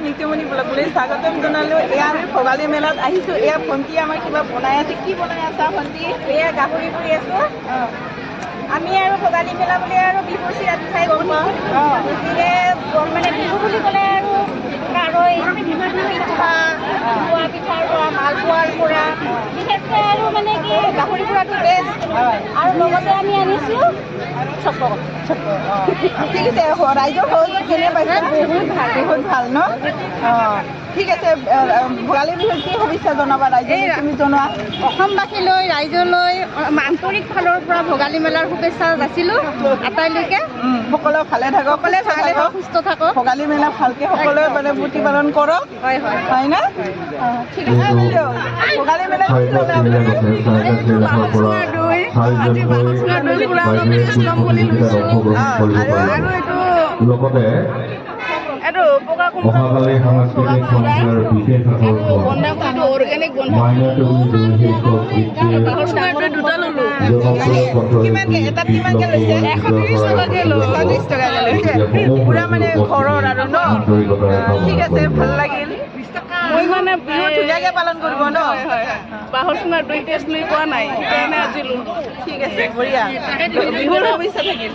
নিত্যমণি ব্লগলৈ স্বাগতম জনালোঁ। এয়া আমি ভোগালী মেলাত আহিছোঁ। এয়া ভণ্টি আমাৰ কিবা বনাই আছে। কি বনাই আছা ভণ্টি? এয়া গাহৰি কৰি আছোঁ। আমি আৰু ভোগালী মেলা বুলি আৰু বিহুৰ চিৰাত খাই গম পাওঁ। গতিকে মানে বিহু বুলি ক'লে আৰু কাৰৈ পিঠা, পোৱা পিঠাৰ পৰা মালপোৱাৰ পৰা বিশেষকৈ আৰু মানে কি গাহৰি পোৰাটো বেষ্ট। আৰু লগতে আমি আনিছোঁ চপৰ। ঠিক আছে, ৰাইজৰ সহযোগ কেনে পাইছে? বহুত ভাল ন? ঠিক আছে, ভোগালী বিহুত কি শুভেচ্ছা জনাবা ৰাইজক? তুমি জনোৱা। অসমবাসীলৈ ৰাইজলৈ আন্তৰিক ফালৰ পৰা ভোগালী মেলাৰ শুভেচ্ছা যাচিলোঁ আটাইলৈকে। সকলোৱে ভালে থাকক, সকলোৱে ভালে থাকক, সুস্থ থাকক। ভোগালী মেলা ভালকৈ সকলোৱে মানে প্ৰতিপালন কৰক। হয় না? ঠিক আছে বাইদেউ, ভোগালী মেলা লগতে অহাকালি সাংস্কৃতিক সন্ধিয়াৰ বিশেষ পুৰা মানে ঘৰৰ আৰু ন? ঠিক আছে, ভাল লাগিল। মই মানে বিহু ধুনীয়াকৈ পালন কৰিব ন? বাঁহৰ চুঙাৰ দৈ টেষ্ট লৈ পোৱা নাই, সেইকাৰণে আজিলোঁ। ঠিক আছে, বঢ়িয়া। বিহুৰ শুভেচ্ছা থাকিল।